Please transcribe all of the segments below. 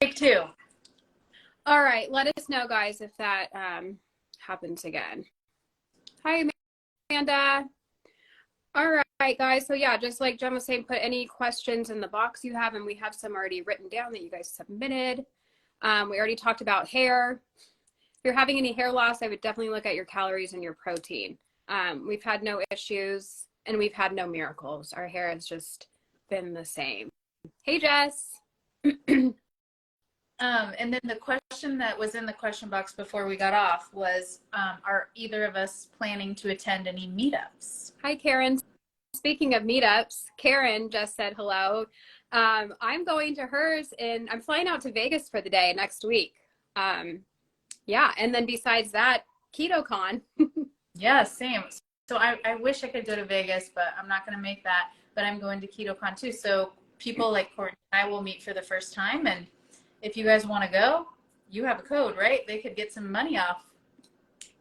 Take two. All right, let us know, guys, if that happens again. Hi, Amanda. All right, guys. So yeah, just like Jen was saying, put any questions in the box you have, and we have some already written down that you guys submitted. We already talked about hair. If you're having any hair loss, I would definitely look at your calories and your protein. We've had no issues and we've had no miracles. Our hair has just been the same. Hey, Jess. And then the question that was in the question box before we got off was, are either of us planning to attend any meetups? Hi, Karen. Speaking of meetups, Karen just said hello. I'm going to hers and I'm flying out to Vegas for the day next week. Yeah, and then besides that, KetoCon. Yeah, same. So I wish I could go to Vegas, but I'm not going to make that. But I'm going to KetoCon too. So people like Courtney and I will meet for the first time. And if you guys want to go, you have a code, right? They could get some money off.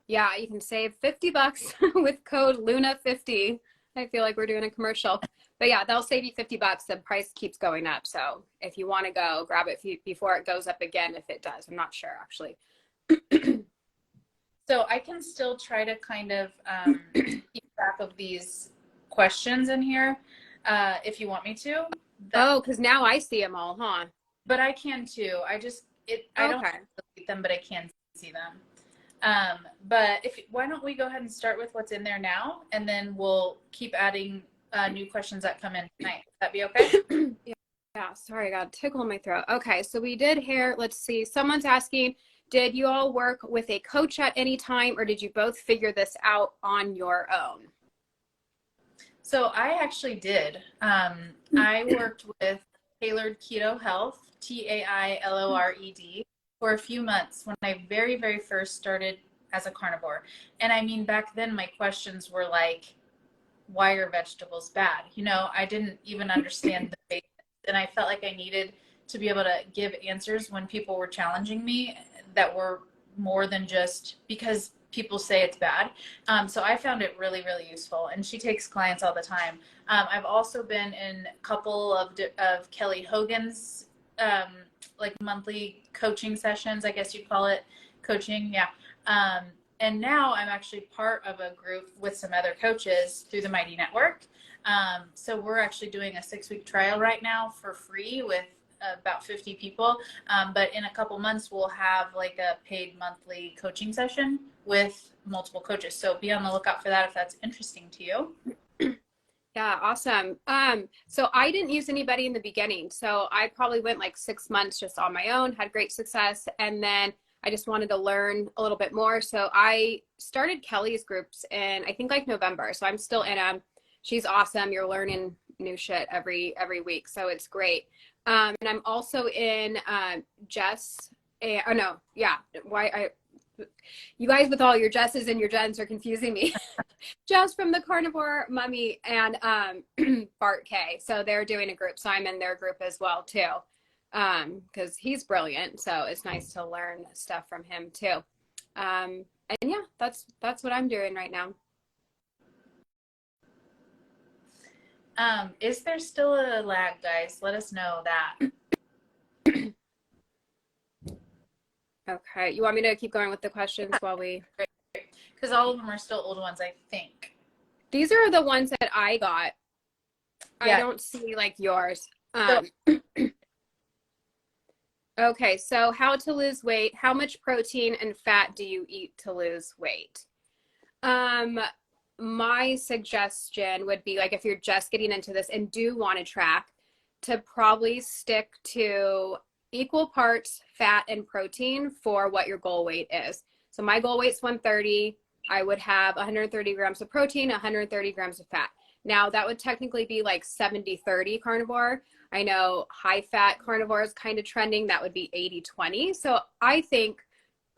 Yeah, you can save $50 with code Luna50. I feel like we're doing a commercial. But yeah, they'll save you $50. The price keeps going up. So if you want to go, grab it before it goes up again, if it does. I'm not sure, actually. So I can still try to kind of keep track of these questions in here if you want me to. Oh, because now I see them all, huh? But I can too. I don't delete them, but I can see them. But why don't we go ahead and start with what's in there now, and then we'll keep adding new questions that come in tonight. Would that be okay? Yeah, sorry, I got a tickle in my throat. Okay, so we did hair. Let's see. Someone's asking, did you all work with a coach at any time, or did you both figure this out on your own? So I actually did. I worked with Tailored Keto Health, TAILORED, for a few months when I very, very first started as a carnivore. And I mean, back then my questions were like, why are vegetables bad? You know, I didn't even understand the basics, and I felt like I needed to be able to give answers when people were challenging me that were more than just because people say it's bad. So I found it really, really useful. And she takes clients all the time. I've also been in a couple of Kelly Hogan's like monthly coaching sessions, I guess you'd call it coaching. Yeah. And now I'm actually part of a group with some other coaches through the Mighty Network. So we're actually doing a 6-week trial right now for free with about 50 people. But in a couple months, we'll have like a paid monthly coaching session with multiple coaches. So be on the lookout for that if that's interesting to you. Yeah, awesome. So I didn't use anybody in the beginning. So I probably went like 6 months just on my own, had great success. And then I just wanted to learn a little bit more. So I started Kelly's groups in, I think like November. So I'm still in them. She's awesome. You're learning new shit every week. So it's great. And I'm also in Jess. Oh no, yeah. You guys with all your Jesses and your Jens are confusing me. Jess from the Carnivore Mummy and Bart K. So they're doing a group. So I'm in their group as well too. Because he's brilliant. So it's nice to learn stuff from him too. And yeah, that's what I'm doing right now. Is there still a lag, guys? Let us know that. Okay. You want me to keep going with the questions while we... Because all of them are still old ones, I think. These are the ones that I got. Yeah. I don't see like yours. Okay, so how to lose weight. How much protein and fat do you eat to lose weight? My suggestion would be like if you're just getting into this and do want to track, to probably stick to equal parts fat and protein for what your goal weight is. So my goal weight's 130. I would have 130 grams of protein, 130 grams of fat. Now that would technically be like 70-30 carnivore. I know high fat carnivore is kind of trending. That would be 80-20. So I think,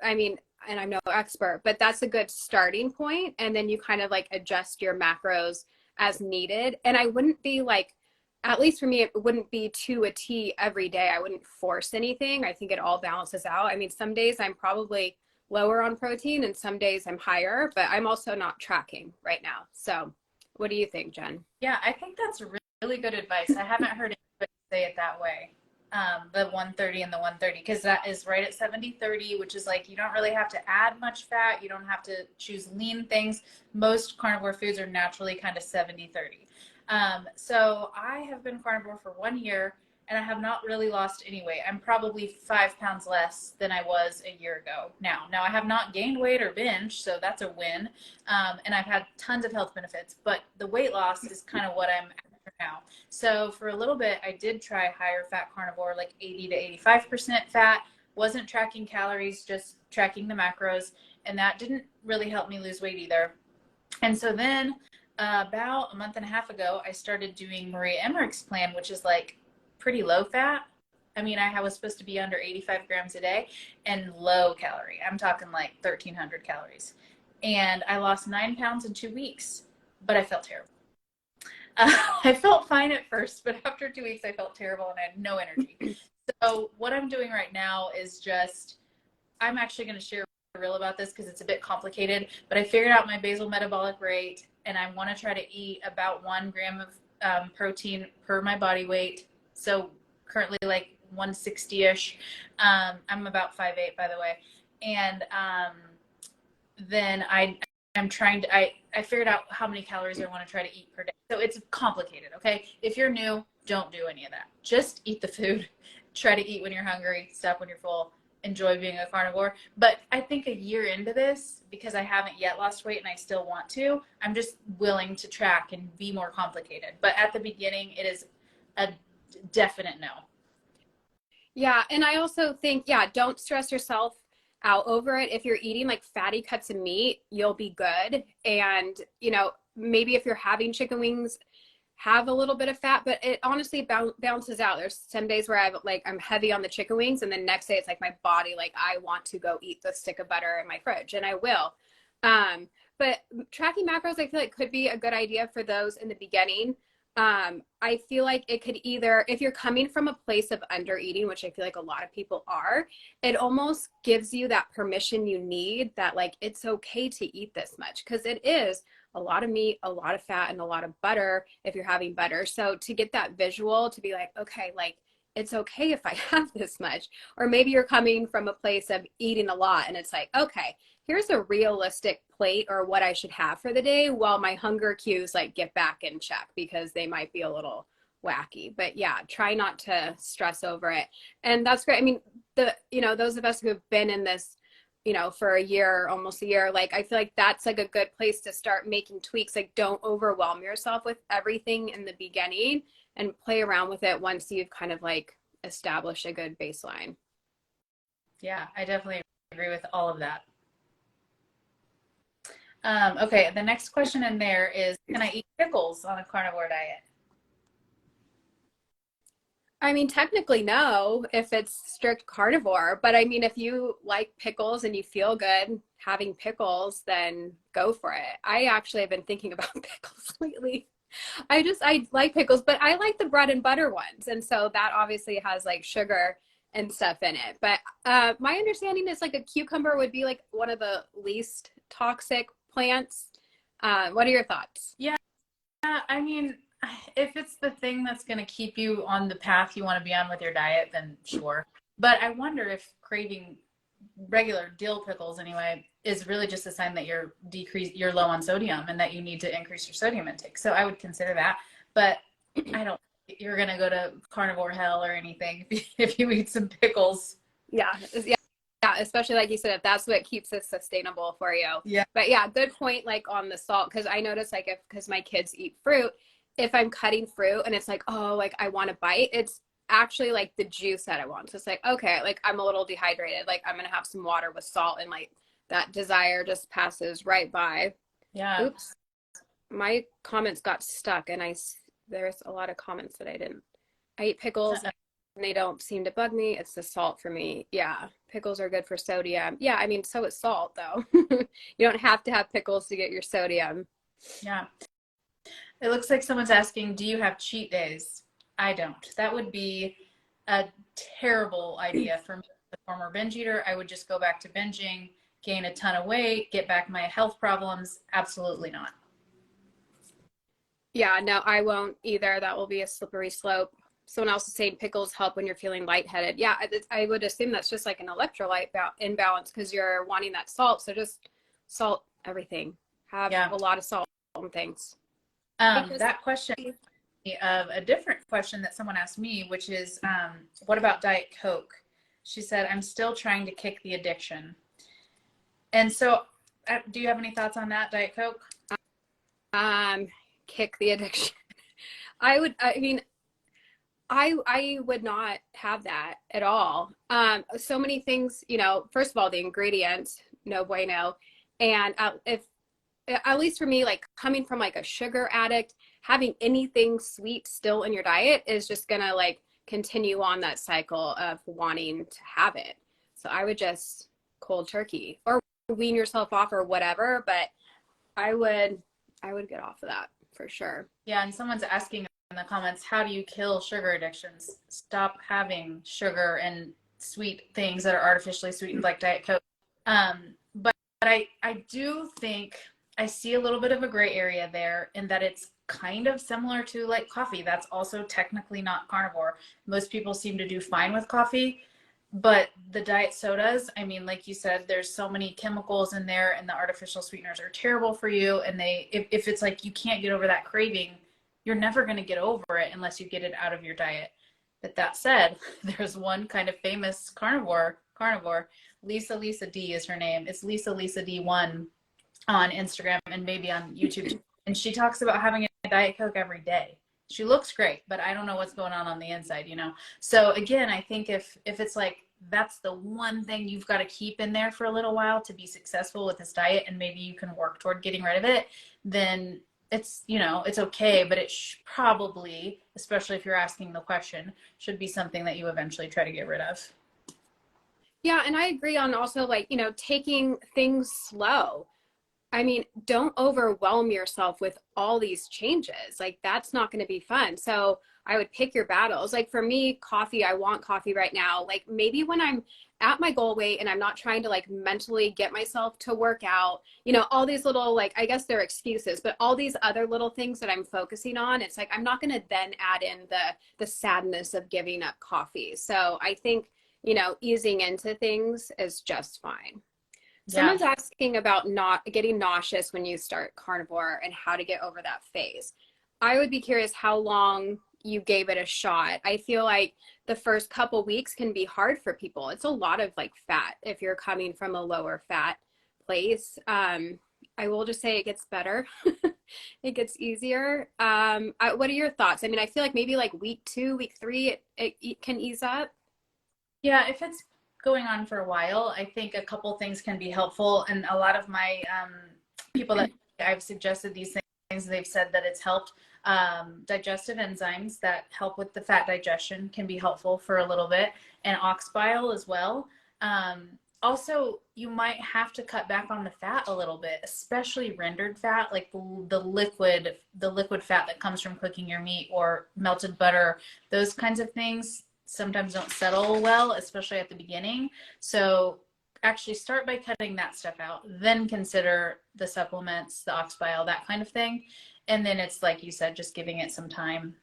I mean, and I'm no expert, but that's a good starting point. And then you kind of like adjust your macros as needed. And I wouldn't be like, at least for me, it wouldn't be to a T every day. I wouldn't force anything. I think it all balances out. I mean, some days I'm probably lower on protein and some days I'm higher, but I'm also not tracking right now. So what do you think, Jen? Yeah, I think that's really good advice. I haven't heard anybody say it that way. the 130 and the 130, because that is right at 70/30, which is like you don't really have to add much fat. You don't have to choose lean things. Most carnivore foods are naturally kind of 70/30. So I have been carnivore for 1 year and I have not really lost any weight. I'm probably 5 pounds less than I was a year ago now. Now I have not gained weight or binge, so that's a win. And I've had tons of health benefits, but the weight loss is kind of what I'm after now. So for a little bit, I did try higher fat carnivore, like 80 to 85% fat. Wasn't tracking calories, just tracking the macros. And that didn't really help me lose weight either. And so then about a month and a half ago, I started doing Maria Emmerich's plan, which is like pretty low fat. I mean, I was supposed to be under 85 grams a day and low calorie. I'm talking like 1,300 calories. And I lost 9 pounds in 2 weeks, but I felt terrible. I felt fine at first, but after 2 weeks, I felt terrible and I had no energy. So what I'm doing right now is I'm actually going to share a reel about this because it's a bit complicated, but I figured out my basal metabolic rate and I want to try to eat about 1 gram of protein per my body weight. So currently like 160-ish. I'm about 5'8", by the way. And then I'm trying to, I figured out how many calories I want to try to eat per day. So it's complicated, okay? If you're new, don't do any of that. Just eat the food. Try to eat when you're hungry, stop when you're full, enjoy being a carnivore. But I think a year into this, because I haven't yet lost weight and I still want to, I'm just willing to track and be more complicated. But at the beginning, it is a definite no. Yeah. And I also think, yeah, don't stress yourself out over it. If you're eating like fatty cuts of meat, you'll be good. And, maybe if you're having chicken wings, have a little bit of fat, but it honestly bounces out. There's some days where I'm heavy on the chicken wings, and the next day it's like my body, like I want to go eat the stick of butter in my fridge, and I will. But tracking macros, I feel like could be a good idea for those in the beginning. I feel like it could either, if you're coming from a place of under eating, which I feel like a lot of people are, it almost gives you that permission you need that like, it's okay to eat this much. Cause it is a lot of meat, a lot of fat, and a lot of butter if you're having butter. So to get that visual to be like, okay, like it's okay if I have this much. Or maybe you're coming from a place of eating a lot and it's like, okay, here's a realistic plate or what I should have for the day while my hunger cues like get back in check because they might be a little wacky. But yeah, try not to stress over it. And that's great. I mean, those of us who have been in this, for a year, almost a year, like I feel like that's like a good place to start making tweaks. Like don't overwhelm yourself with everything in the beginning and play around with it once you've kind of like established a good baseline. Yeah, I definitely agree with all of that. Okay, the next question in there is, can I eat pickles on a carnivore diet? I mean, technically no, if it's strict carnivore, but I mean, if you like pickles and you feel good having pickles, then go for it. I actually have been thinking about pickles lately. I like pickles, but I like the bread and butter ones. And so that obviously has like sugar and stuff in it. But my understanding is like a cucumber would be like one of the least toxic plants. What are your thoughts? Yeah, I mean, if it's the thing that's going to keep you on the path you want to be on with your diet, then sure. But I wonder if craving regular dill pickles anyway is really just a sign that you're low on sodium and that you need to increase your sodium intake. So I would consider that. But I don't think you're going to go to carnivore hell or anything if you eat some pickles. Yeah. Yeah, especially like you said, if that's what keeps it sustainable for you. Yeah. But yeah, good point like on the salt, because I notice like because my kids eat fruit, if I'm cutting fruit and it's like, oh, like I want a bite, it's actually like the juice that I want. So it's like, okay, like I'm a little dehydrated, like I'm gonna have some water with salt, and like that desire just passes right by. Yeah. Oops, my comments got stuck, and there's a lot of comments that I eat pickles and they don't seem to bug me. It's the salt for me. Yeah, pickles are good for sodium. Yeah, I mean, so is salt though. You don't have to have pickles to get your sodium. Yeah. It looks like someone's asking, do you have cheat days? I don't. That would be a terrible idea for me as a former binge eater. I would just go back to binging, gain a ton of weight, get back my health problems. Absolutely not. Yeah, no, I won't either. That will be a slippery slope. someone else is saying pickles help when you're feeling lightheaded. Yeah, I would assume that's just like an electrolyte imbalance because you're wanting that salt. So just salt everything. Have Yeah. a lot of salt on things. That question of a different question that someone asked me, which is, what about Diet Coke? She said, I'm still trying to kick the addiction. And so, do you have any thoughts on that, Diet Coke? Kick the addiction. I mean, I would not have that at all. So many things, you know, first of all, the ingredients, no bueno. And if, at least for me, like coming from like a sugar addict, having anything sweet still in your diet is just gonna like continue on that cycle of wanting to have it. So I would just cold turkey or wean yourself off or whatever, but I would get off of that for sure. Yeah, and someone's asking in the comments, how do you kill sugar addictions? Stop having sugar and sweet things that are artificially sweetened like Diet Coke. But I do think I see a little bit of a gray area there in that it's kind of similar to like coffee. That's also technically not carnivore. Most people seem to do fine with coffee, but the diet sodas, I mean, like you said, there's so many chemicals in there and the artificial sweeteners are terrible for you. And if it's like you can't get over that craving, you're never going to get over it unless you get it out of your diet. But that said, there's one kind of famous carnivore, Lisa D is her name. It's Lisa D1 on Instagram and maybe on YouTube. And she talks about having a Diet Coke every day. She looks great, but I don't know what's going on the inside, you know? So again, I think if it's like, that's the one thing you've got to keep in there for a little while to be successful with this diet, and maybe you can work toward getting rid of it, then it's, you know, it's okay, but it probably, especially if you're asking the question, should be something that you eventually try to get rid of. Yeah, and I agree on also like, you know, taking things slow. I mean, don't overwhelm yourself with all these changes. Like that's not going to be fun. So I would pick your battles. Like for me, coffee, I want coffee right now. Like maybe when I'm at my goal weight and I'm not trying to like mentally get myself to work out, you know, all these little, like, I guess they're excuses, but all these other little things that I'm focusing on, it's like, I'm not going to then add in the sadness of giving up coffee. So I think, you know, easing into things is just fine. Yeah. Someone's asking about not getting nauseous when you start carnivore and how to get over that phase. I would be curious how long you gave it a shot. I feel like the first couple weeks can be hard for people. It's a lot of like fat if you're coming from a lower fat place. I will just say it gets better. It gets easier. What are your thoughts? I mean, I feel like maybe like week 2, week 3, it can ease up. Yeah, if it's going on for a while, I think a couple things can be helpful. And a lot of my people that I've suggested these things, they've said that it's helped. Digestive enzymes that help with the fat digestion can be helpful for a little bit, and ox bile as well. Also, you might have to cut back on the fat a little bit, especially rendered fat, like the liquid fat that comes from cooking your meat or melted butter. Those kinds of things sometimes don't settle well, especially at the beginning. So actually start by cutting that stuff out, then consider the supplements, the ox bile, that kind of thing. And then it's like you said, just giving it some time.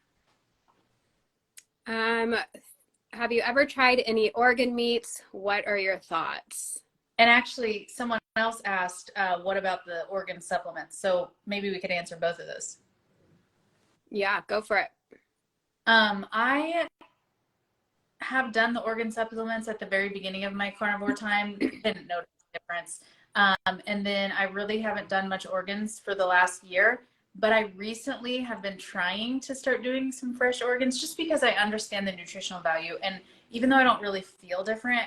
Have you ever tried any organ meats? What are your thoughts? And actually, someone else asked, what about the organ supplements? So maybe we could answer both of those. Yeah, go for it. I have done the organ supplements at the very beginning of my carnivore time. Didn't notice the difference. And then I really haven't done much organs for the last year. But I recently have been trying to start doing some fresh organs just because I understand the nutritional value. And even though I don't really feel different,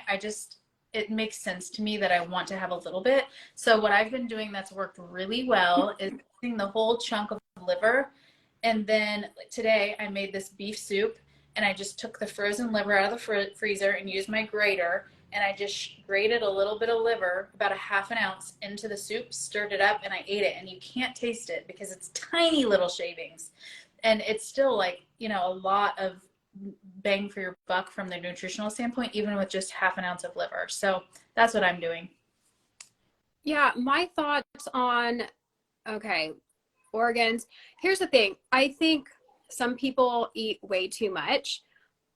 it makes sense to me that I want to have a little bit. So what I've been doing that's worked really well is using the whole chunk of liver. And then today I made this beef soup, and I just took the frozen liver out of the freezer and used my grater, and I just grated a little bit of liver, about a half an ounce, into the soup, stirred it up, and I ate it. And you can't taste it because it's tiny little shavings. And it's still like, you know, a lot of bang for your buck from the nutritional standpoint, even with just half an ounce of liver. So that's what I'm doing. Yeah, my thoughts on, okay, organs. Here's the thing. I think some people eat way too much.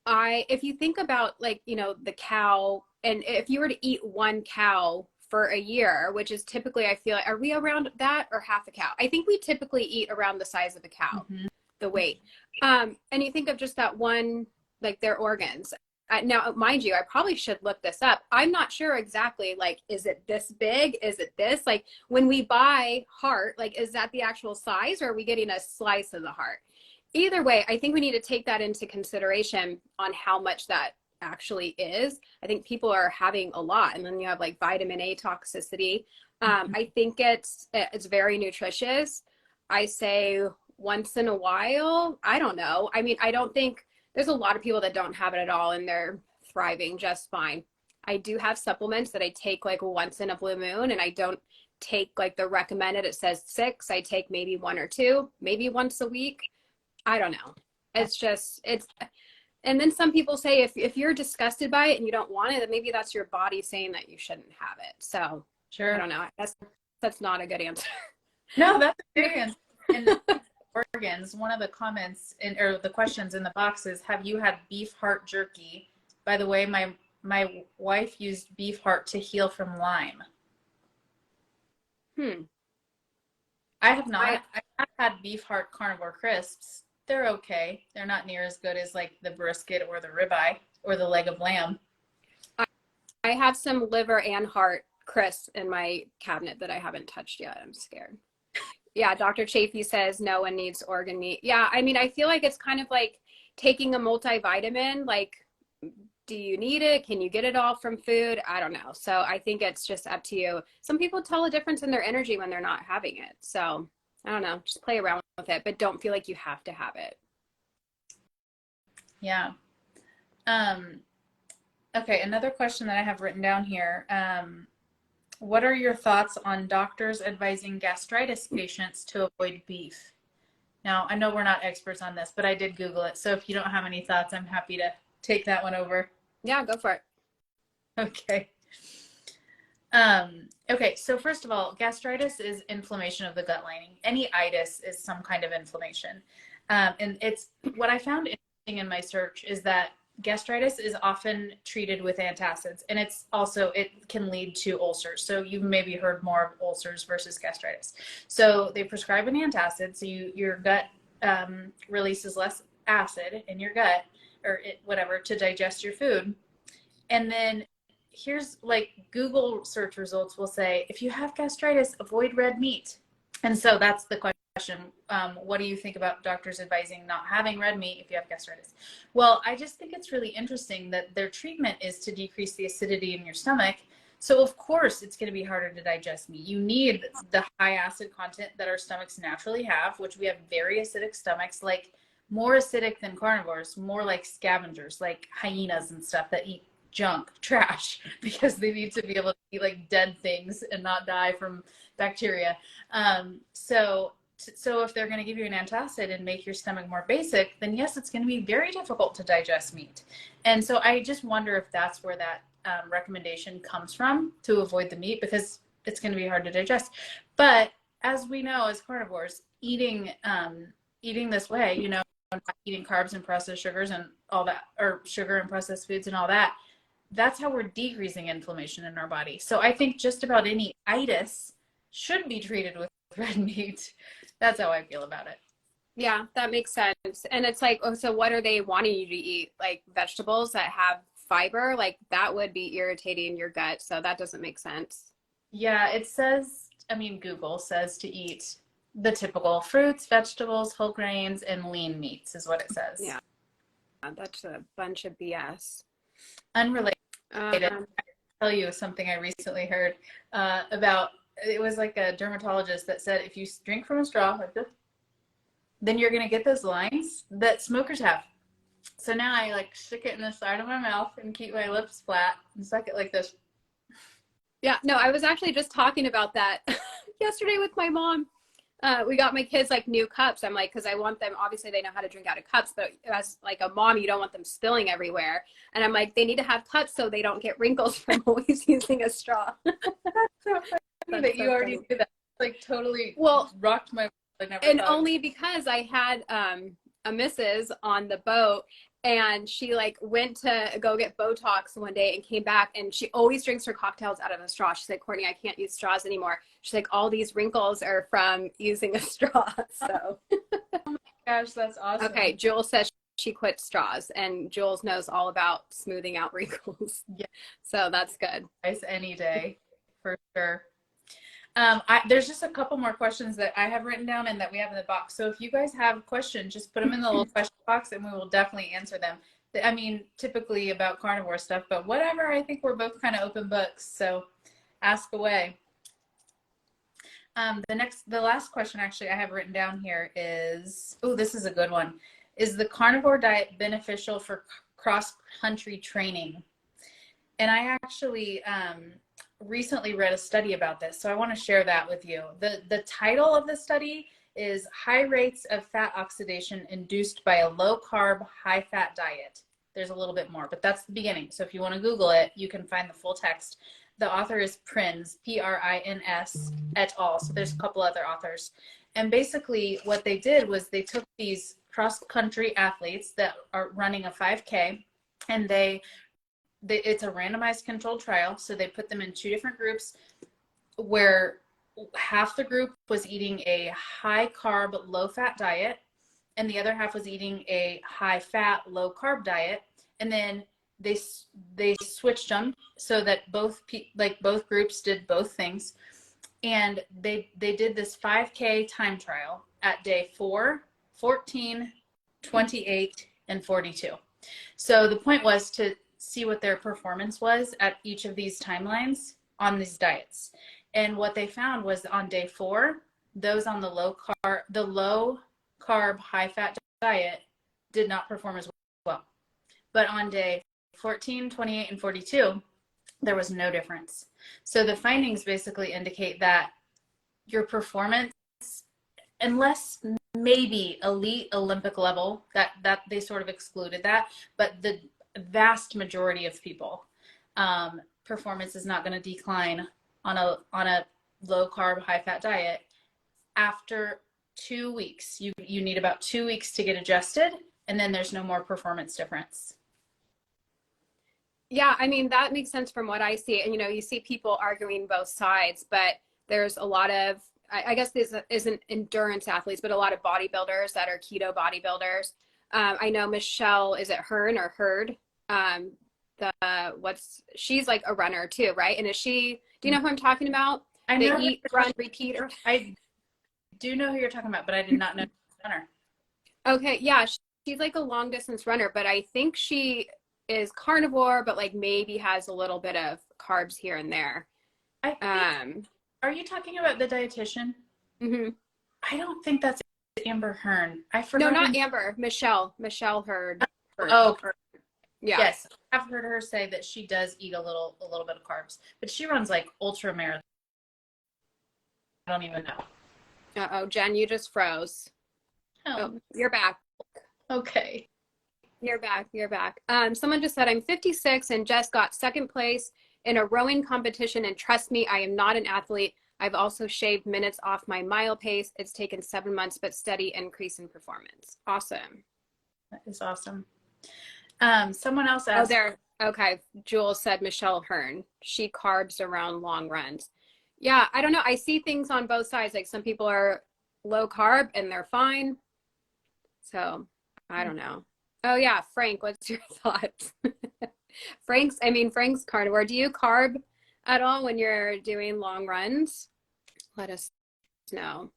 If you think about like, you know, the cow, and if you were to eat one cow for a year, which is typically, I feel like, are we around that or half a cow? I think we typically eat around the size of a cow, Mm-hmm. the weight. And you think of just that one, like their organs. Now, mind you, I probably should look this up. I'm not sure exactly, like, is it this big? Is it this? Like, when we buy heart, like, is that the actual size, or are we getting a slice of the heart? Either way, I think we need to take that into consideration on how much that actually is. I think people are having a lot, and then you have like vitamin A toxicity. I think it's very nutritious. I say once in a while. I don't know. I mean, I don't think there's a lot of people that don't have it at all and they're thriving just fine. I do have supplements that I take like once in a blue moon, and I don't take like the recommended. It says 6. I take maybe 1 or 2, maybe once a week. I don't know. It's just, and then some people say if you're disgusted by it and you don't want it, then maybe that's your body saying that you shouldn't have it. So Sure. I don't know. That's not a good answer. No, that's a great answer. And organs, one of the comments or the questions in the box is, have you had beef heart jerky? By the way, my wife used beef heart to heal from Lyme. I have not. I have had beef heart carnivore crisps. They're okay. They're not near as good as like the brisket or the ribeye or the leg of lamb. I have some liver and heart crisps in my cabinet that I haven't touched yet. I'm scared. Yeah, Dr. Chafee says no one needs organ meat. Yeah, I mean, I feel like it's kind of like taking a multivitamin. Like, do you need it? Can you get it all from food? I don't know. So I think it's just up to you. Some people tell a difference in their energy when they're not having it. So I don't know. Just play around with it, but don't feel like you have to have it. Yeah. Okay, another question that I have written down here. What are your thoughts on doctors advising gastritis patients to avoid beef? Now, I know we're not experts on this, but I did Google it. So if you don't have any thoughts, I'm happy to take that one over. Yeah, go for it. Okay. Okay, so first of all, gastritis is inflammation of the gut lining. Any itis is some kind of inflammation. And it's what I found interesting in my search is that gastritis is often treated with antacids, and it can lead to ulcers. So you've maybe heard more of ulcers versus gastritis. So they prescribe an antacid, so your gut releases less acid in your gut or whatever to digest your food. And then here's like Google search results will say, if you have gastritis, avoid red meat. And so that's the question. What do you think about doctors advising not having red meat if you have gastritis? Well, I just think it's really interesting that their treatment is to decrease the acidity in your stomach. So of course it's going to be harder to digest meat. You need the high acid content that our stomachs naturally have, which we have very acidic stomachs, like more acidic than carnivores, more like scavengers, like hyenas and stuff that eat junk, trash, because they need to be able to eat like dead things and not die from bacteria. So if they're going to give you an antacid and make your stomach more basic, then yes, it's going to be very difficult to digest meat. And so I just wonder if that's where that recommendation comes from, to avoid the meat, because it's going to be hard to digest. But as we know, as carnivores, eating this way, you know, not eating carbs and processed sugars and all that, or sugar and processed foods and all that, that's how we're decreasing inflammation in our body. So I think just about any itis should be treated with red meat. That's how I feel about it. Yeah, that makes sense. And it's like, oh, so what are they wanting you to eat? Like vegetables that have fiber? Like that would be irritating your gut. So that doesn't make sense. Yeah, it says, I mean, Google says to eat the typical fruits, vegetables, whole grains, and lean meats is what it says. Yeah, that's a bunch of BS. Unrelated. I'll tell you something I recently heard about. It was like a dermatologist that said, if you drink from a straw like this, then you're going to get those lines that smokers have. So now I like stick it in the side of my mouth and keep my lips flat and suck it like this. Yeah, no, I was actually just talking about that yesterday with my mom. We got my kids like new cups. I'm like, because I want them, obviously they know how to drink out of cups, but as like a mom, you don't want them spilling everywhere. And I'm like, they need to have cups so they don't get wrinkles from always using a straw. That's so funny that you already did that. Like totally rocked my world. And only because I had a missus on the boat, And she like went to go get Botox one day and came back, and she always drinks her cocktails out of a straw. She's like, Courtney, I can't use straws anymore. She's like, all these wrinkles are from using a straw. So Gosh, that's awesome. okay, Jules says she quit straws, and Jules knows all about smoothing out wrinkles. Yeah. So that's good. Guys, any day for sure. There's just a couple more questions that I have written down and that we have in the box. So if you guys have questions, just put them in the little question box and we will definitely answer them. I mean, typically about carnivore stuff, but whatever, I think we're both kind of open books. So ask away. The last question actually I have written down here is, oh, this is a good one. Is the carnivore diet beneficial for cross-country training? And I actually recently read a study about this, so I want to share that with you. The title of the study is High Rates of Fat Oxidation Induced by a Low-Carb, High-Fat Diet. There's a little bit more, but that's the beginning. So if you want to Google it, you can find the full text. The author is Prins, P-R-I-N-S, et al. So there's a couple other authors. And basically what they did was they took these cross-country athletes that are running a 5K, and it's a randomized controlled trial. So they put them in two different groups where half the group was eating a high carb, low fat diet, and the other half was eating a high fat, low carb diet. And then they switched them so that both groups did both things. And they did this 5K time trial at day 4, 14, 28, and 42. So the point was to see what their performance was at each of these timelines on these diets. And what they found was on day 4, those on the low carb, high fat diet did not perform as well. But on day 14, 28, and 42, there was no difference. So the findings basically indicate that your performance, unless maybe elite Olympic level, that they sort of excluded that, but the vast majority of people, performance is not going to decline on a low carb, high fat diet. After 2 weeks, you need about 2 weeks to get adjusted, and then there's no more performance difference. Yeah, I mean, that makes sense from what I see. And, you see people arguing both sides, but there's a lot of, I guess this isn't endurance athletes, but a lot of bodybuilders that are keto bodybuilders. I know Michelle, is it Hearn or Hurd? She's like a runner too, right? And do you know who I'm talking about? I know eat, run, repeat. I do know who you're talking about, but I did not know runner. Okay, yeah, she's like a long distance runner, but I think she is carnivore, but like maybe has a little bit of carbs here and there. Are you talking about the dietitian? Mm-hmm. I don't think that's Amber Hearn. I forgot. No, not Amber. Michelle Hurd. Oh, yeah. Yes, I've heard her say that she does eat a little bit of carbs, but she runs like ultra marathon. I don't even know. Uh-oh, Jen, you just froze. Oh, you're back. Okay. You're back. Someone just said, I'm 56 and just got second place in a rowing competition. And trust me, I am not an athlete. I've also shaved minutes off my mile pace. It's taken 7 months, but steady increase in performance. Awesome. That is awesome. Someone else asked. Oh, there. Okay. Jules said Michelle Hearn. She carbs around long runs. Yeah, I don't know. I see things on both sides. Like some people are low carb and they're fine. So I don't know. Oh yeah, Frank, what's your thoughts? Frank's carnivore. Do you carb at all when you're doing long runs? Let us know.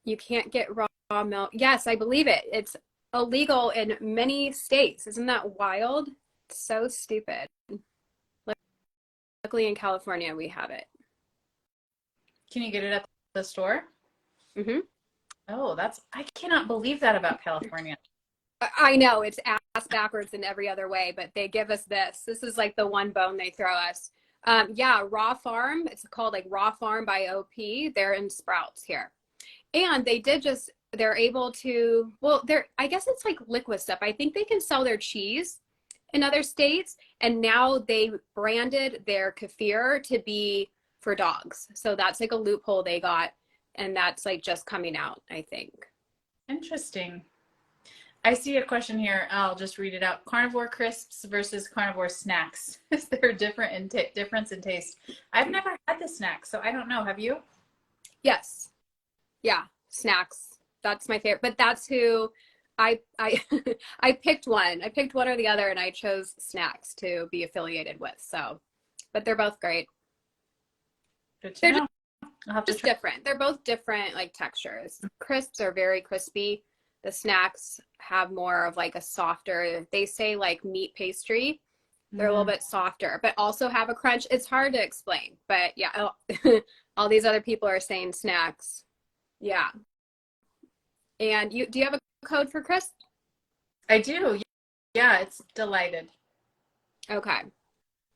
You can't get raw milk. Yes, I believe it. It's illegal in many states. Isn't that wild? It's so stupid. Luckily in California, we have it. Can you get it at the store? Mm-hmm. Oh, I cannot believe that about California. I know it's ass backwards in every other way, but they give us this. This is like the one bone they throw us. Yeah, Raw Farm. It's called like Raw Farm by OP. They're in Sprouts here. And they're able to, I guess it's like liquid stuff. I think they can sell their cheese in other states. And now they branded their kefir to be for dogs. So that's like a loophole they got. And that's like just coming out, I think. Interesting. I see a question here. I'll just read it out. Carnivore crisps versus carnivore snacks. Is there a difference in taste? I've never had the snacks, so I don't know. Have you? Yes. Yeah. Snacks. That's my favorite. But that's who I I picked one. I picked one or the other and I chose snacks to be affiliated with. So, but they're both great. Good to They're know. I'll have to just try. different. They're both different like textures. Crisps are very crispy. The snacks have more of like a softer, they say like meat pastry. They're a little Mm. bit softer, but also have a crunch. It's hard to explain. But yeah, all these other people are saying snacks. Yeah. And you do you have a code for crisp? I do. Yeah, it's delighted. Okay.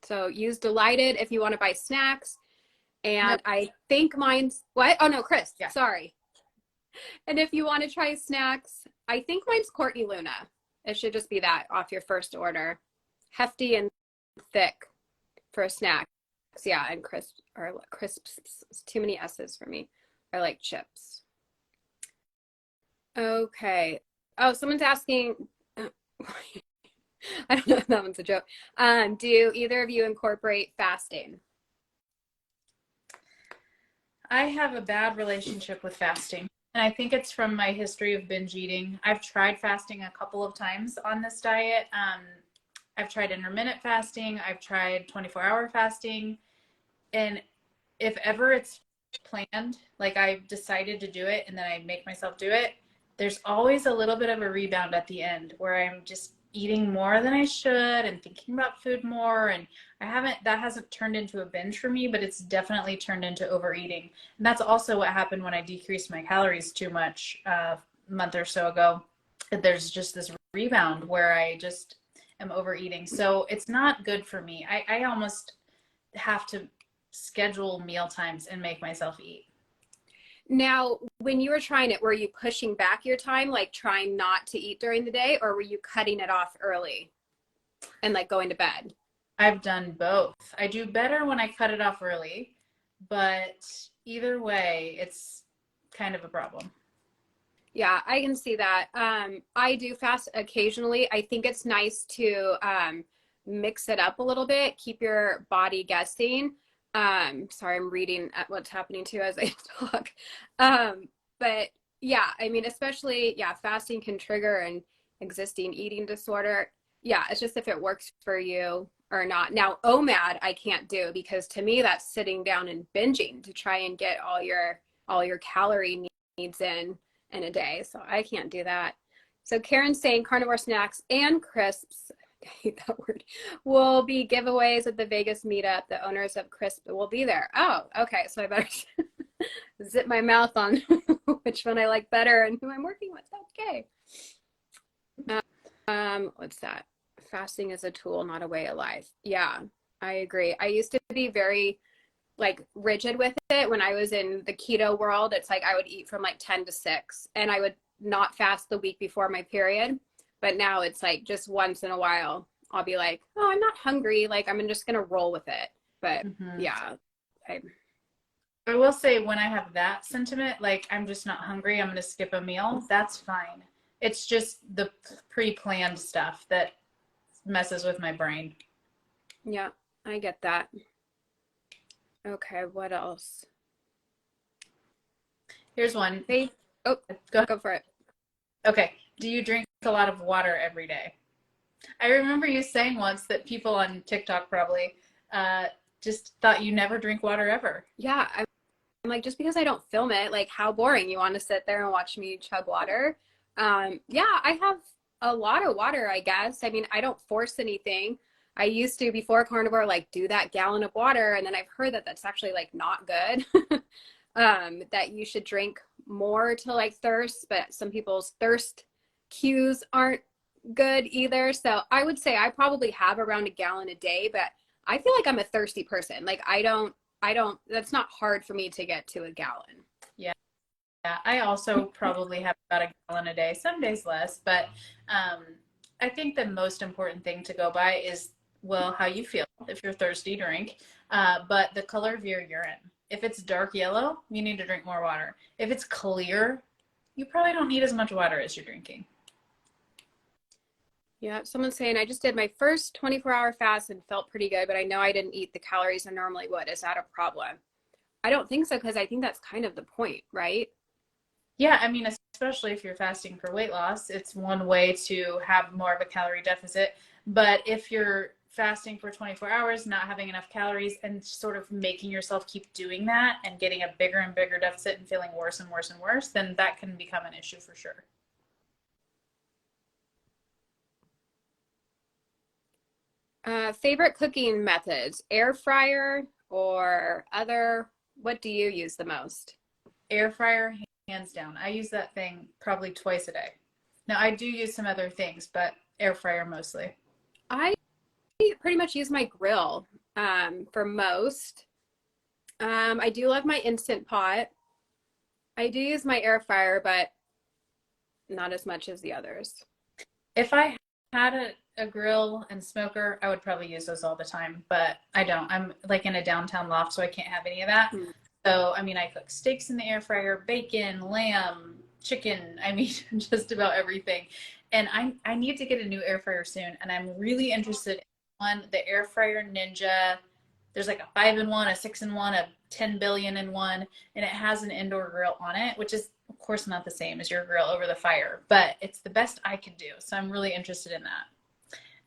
So use Delighted if you want to buy snacks. Nope. And I think mine's what? Oh no, Chris. Yeah. Sorry. And if you want to try snacks, I think mine's Courtney Luna. It should just be that off your first order. Hefty and thick for snacks. Yeah, and crisps. It's too many S's for me. I like chips. Okay. Oh, someone's asking. I don't know if that one's a joke. Do either of you incorporate fasting? I have a bad relationship with fasting, and I think it's from my history of binge eating. I've tried fasting a couple of times on this diet. I've tried intermittent fasting, I've tried 24-hour fasting, and if ever it's planned, like I've decided to do it and then I make myself do it, there's always a little bit of a rebound at the end where I'm just eating more than I should and thinking about food more. And that hasn't turned into a binge for me, but it's definitely turned into overeating. And that's also what happened when I decreased my calories too much a month or so ago. There's just this rebound where I just am overeating. So it's not good for me. I almost have to schedule meal times and make myself eat. Now, when you were trying it, were you pushing back your time, like trying not to eat during the day, or were you cutting it off early and like going to bed? I've done both. I do better when I cut it off early, but either way, it's kind of a problem. Yeah, I can see that. I do fast occasionally. I think it's nice to mix it up a little bit, keep your body guessing. Sorry, I'm reading at what's happening too as I talk. But yeah, I mean, especially, yeah, fasting can trigger an existing eating disorder. Yeah, it's just if it works for you or not. Now, OMAD I can't do because to me that's sitting down and binging to try and get all your calorie needs in a day. So I can't do that. So Karen's saying carnivore snacks and crisps, I hate that word, will be giveaways at the Vegas meetup. The owners of Crisp will be there. Oh, okay. So I better zip my mouth on which one I like better and who I'm working with. Okay. What's that? Fasting is a tool, not a way of life. Yeah, I agree. I used to be very like rigid with it when I was in the keto world. It's like I would eat from like 10 to 6 and I would not fast the week before my period. But now it's like just once in a while I'll be like, oh, I'm not hungry. Like I'm just gonna roll with it. But Hmm. yeah, I, I will say when I have that sentiment, like I'm just not hungry, I'm going to skip a meal, that's fine. It's just the pre-planned stuff that messes with my brain. yeah, I get that. Okay, what else? Here's one. Hey, oh, Go ahead. go for it. Okay. Do you drink a lot of water every day? I remember you saying once that people on TikTok probably uh, just thought you never drink water ever. Yeah, I'm like, just because I don't film it, like how boring. You want to sit there and watch me chug water? Yeah, I have a lot of water, I guess. I mean, I don't force anything. I used to before carnivore, like do that gallon of water, and then I've heard that that's actually like not good. That you should drink more to like thirst, but some people's thirst cues aren't good either. So I would say I probably have around a gallon a day, but I feel like I'm a thirsty person. Like I don't, that's not hard for me to get to a gallon. Yeah. Yeah, I also probably have about a gallon a day, some days less, but um, I think the most important thing to go by is, well, how you feel. If you're thirsty, drink, but the color of your urine. If it's dark yellow, you need to drink more water. If it's clear, you probably don't need as much water as you're drinking. Yeah, someone's saying I just did my first 24-hour fast and felt pretty good, but I know I didn't eat the calories I normally would. Is that a problem? I don't think so, because I think that's kind of the point, right? Yeah, I mean, especially if you're fasting for weight loss, it's one way to have more of a calorie deficit. But if you're fasting for 24 hours, not having enough calories, and sort of making yourself keep doing that and getting a bigger and bigger deficit and feeling worse and worse and worse, then that can become an issue for sure. Favorite cooking methods, air fryer or other? What do you use the most? Air fryer, hands down. I use that thing probably twice a day. Now, I do use some other things, but air fryer mostly. I pretty much use my grill for most. I do love my Instant Pot. I do use my air fryer, but not as much as the others. If I had a grill and smoker, I would probably use those all the time, but I don't. I'm like in a downtown loft, so I can't have any of that. Hmm. So, I mean, I cook steaks in the air fryer, bacon, lamb, chicken, I mean, just about everything. And I need to get a new air fryer soon, and I'm really interested in one, the air fryer Ninja. There's like a 5-in-1, a 6-in-1, a 10 billion in one, and it has an indoor grill on it, which is of course not the same as your grill over the fire, but it's the best I could do. So I'm really interested in that.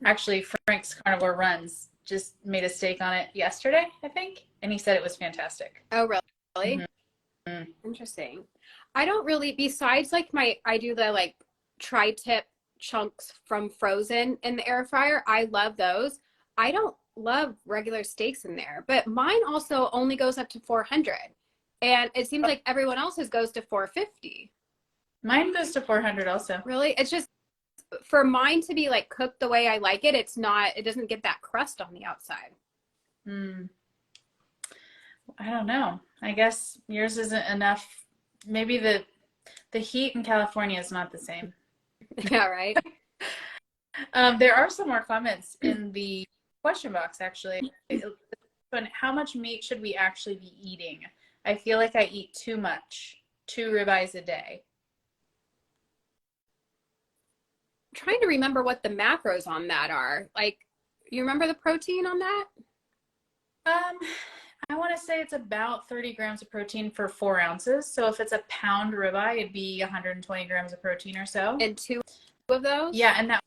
Actually, Frank's Carnivore Runs just made a steak on it yesterday, I think, and he said it was fantastic. Oh, really? Mm-hmm. Interesting. I don't really, besides like I do the like tri-tip chunks from frozen in the air fryer. I love those. I don't love regular steaks in there, but mine also only goes up to 400. And it seems like everyone else's goes to 450. Mine goes to 400 also. Really? It's just for mine to be like cooked the way I like it, it doesn't get that crust on the outside. Mm, I don't know. I guess yours isn't enough. Maybe the heat in California is not the same. Yeah, right. There are some more comments in the question box, actually. How much meat should we actually be eating? I feel like I eat too much, 2 ribeyes a day. Trying to remember what the macros on that are. Like, you remember the protein on that? Um, I want to say it's about 30 grams of protein for 4 ounces. So if it's a pound ribeye, it'd be 120 grams of protein or so. And two of those? Yeah, and that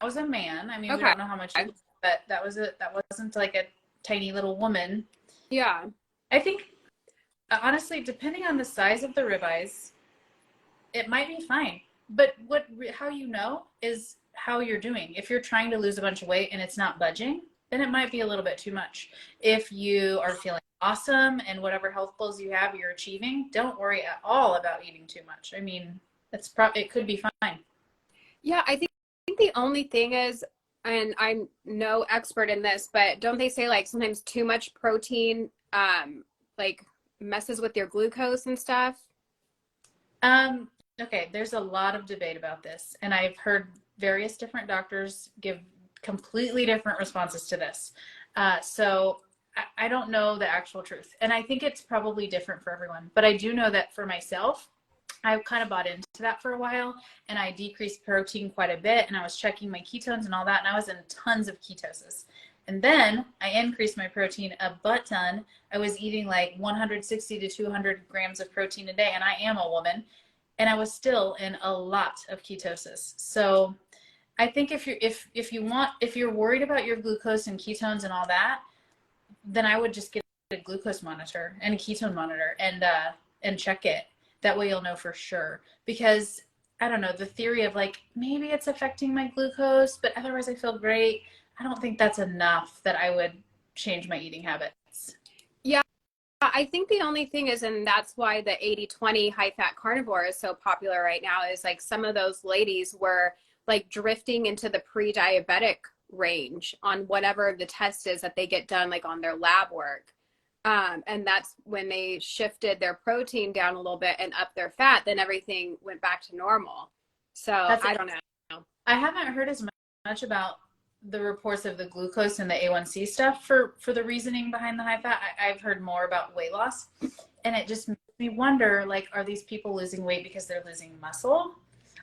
was a man. I mean, we Okay. don't know how much, but that wasn't like a tiny little woman. Yeah. I think honestly, depending on the size of the ribeyes, it might be fine. But how you know is how you're doing. If you're trying to lose a bunch of weight and it's not budging, then it might be a little bit too much. If you are feeling awesome and whatever health goals you have, you're achieving, don't worry at all about eating too much. I mean, it could be fine. Yeah, I think the only thing is, and I'm no expert in this, but don't they say like sometimes too much protein like messes with your glucose and stuff? Okay, there's a lot of debate about this, and I've heard various different doctors give completely different responses to this. So I don't know the actual truth, and I think it's probably different for everyone. But I do know that for myself, I kind of bought into that for a while, and I decreased protein quite a bit, and I was checking my ketones and all that, and I was in tons of ketosis. And then I increased my protein a butt ton. I was eating like 160 to 200 grams of protein a day, and I am a woman, and I was still in a lot of ketosis. So I think if you're worried about your glucose and ketones and all that, then I would just get a glucose monitor and a ketone monitor and check it. That way you'll know for sure. Because I don't know, the theory of like maybe it's affecting my glucose, but otherwise I feel great. I don't think that's enough that I would change my eating habits. Yeah, I think the only thing is, and that's why the 80/20 high fat carnivore is so popular right now, is like some of those ladies were like drifting into the pre-diabetic range on whatever the test is that they get done like on their lab work. And that's when they shifted their protein down a little bit and up their fat, then everything went back to normal. So I don't know. I haven't heard as much about the reports of the glucose and the A1C stuff for the reasoning behind the high fat. I've heard more about weight loss, and it just makes me wonder, like, are these people losing weight because they're losing muscle?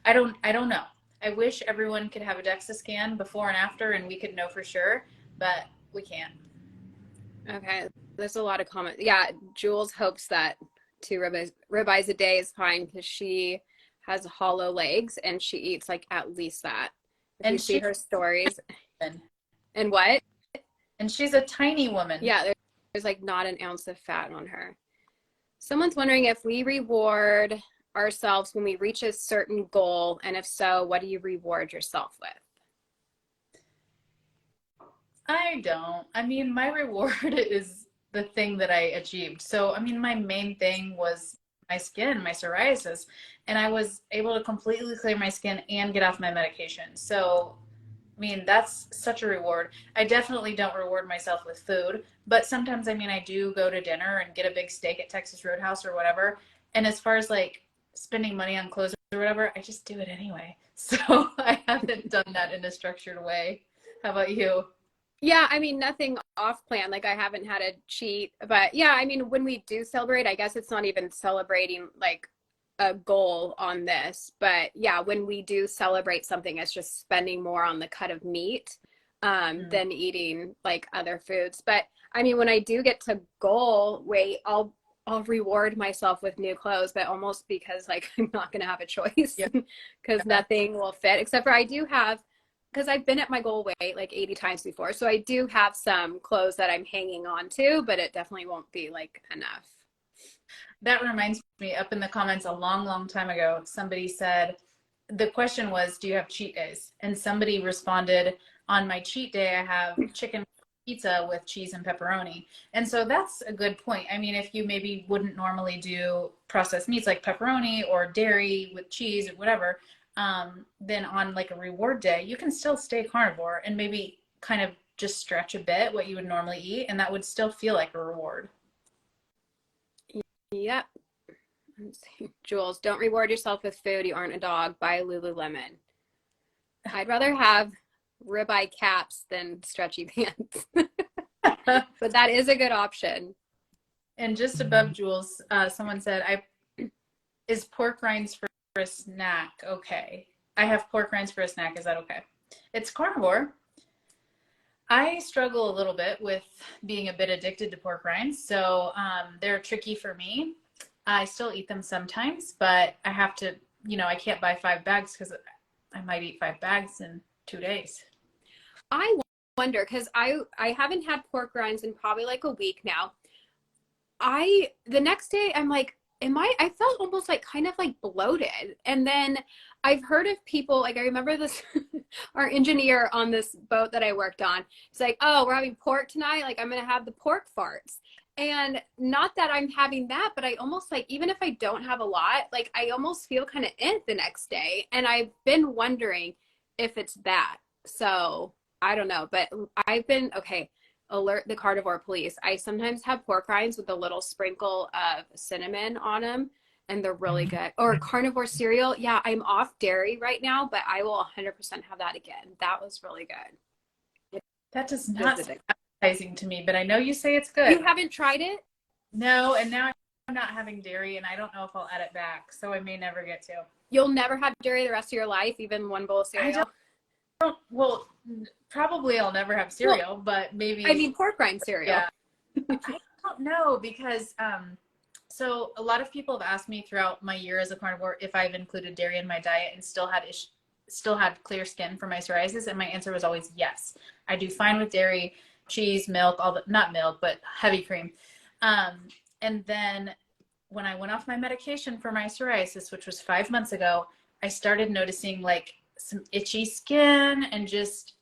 I don't know. I wish everyone could have a DEXA scan before and after and we could know for sure, but we can't. Okay, there's a lot of comments. Yeah, Jules hopes that 2 ribeyes a day is fine because she has hollow legs and she eats like at least that. If you And see she's her stories. And what? a tiny woman. Yeah, there's like not an ounce of fat on her. Someone's wondering if we reward ourselves when we reach a certain goal, and if so, what do you reward yourself with? I don't. I mean, my reward is the thing that I achieved. So, I mean, my main thing was my skin, my psoriasis, and I was able to completely clear my skin and get off my medication. So, I mean, that's such a reward. I definitely don't reward myself with food, but sometimes, I mean, I do go to dinner and get a big steak at Texas Roadhouse or whatever. And as far as like spending money on clothes or whatever, I just do it anyway. So I haven't done that in a structured way. How about you? Yeah, I mean, nothing off plan. Like I haven't had a cheat, but yeah, I mean, when we do celebrate, I guess it's not even celebrating like a goal on this, but yeah, when we do celebrate something, it's just spending more on the cut of meat than eating like other foods. But I mean, when I do get to goal weight, I'll reward myself with new clothes, but almost because like I'm not gonna have a choice Yeah. because nothing will fit except for I do have because I've been at my goal weight like 80 times before. So I do have some clothes that I'm hanging on to, but it definitely won't be like enough. That reminds me, up in the comments a long, long time ago, somebody said, the question was, do you have cheat days? And somebody responded, on my cheat day, I have chicken pizza with cheese and pepperoni. And so that's a good point. I mean, if you maybe wouldn't normally do processed meats like pepperoni or dairy with cheese or whatever, then on like a reward day, you can still stay carnivore and maybe kind of just stretch a bit what you would normally eat, and that would still feel like a reward. Yep. Let's see. Jules, don't reward yourself with food. You aren't a dog. Buy Lululemon. I'd rather have ribeye caps than stretchy pants. But that is a good option. And just above Jules, someone said, is pork rinds for a snack okay? I have pork rinds for a snack. Is that okay? It's carnivore. I struggle a little bit with being a bit addicted to pork rinds, so they're tricky for me. I still eat them sometimes, but I have to, I can't buy 5 bags because I might eat 5 bags in 2 days. I wonder because I haven't had pork rinds in probably like a week now. The next day I'm like, I felt almost like kind of like bloated. And then I've heard of people, like I remember this, our engineer on this boat that I worked on, it's like, oh, we're having pork tonight. Like I'm going to have the pork farts. And not that I'm having that, but I almost like, even if I don't have a lot, like I almost feel kind of the next day. And I've been wondering if it's that. So I don't know, but I've been, okay, alert the carnivore police. I sometimes have pork rinds with a little sprinkle of cinnamon on them, and they're really good. Or carnivore cereal. Yeah, I'm off dairy right now, but I will 100% have that again. That was really good. That does not sound appetizing to me, but I know you say it's good. You haven't tried it? No, and now I'm not having dairy, and I don't know if I'll add it back, so I may never get to. You'll never have dairy the rest of your life, even one bowl of cereal? Well, probably I'll never have cereal, but maybe. I mean, pork rind cereal. Yeah. I don't know because so a lot of people have asked me throughout my year as a carnivore if I've included dairy in my diet and still had clear skin for my psoriasis, and my answer was always yes. I do fine with dairy, cheese, milk, not milk, but heavy cream. And then when I went off my medication for my psoriasis, which was 5 months ago, I started noticing like some itchy skin and just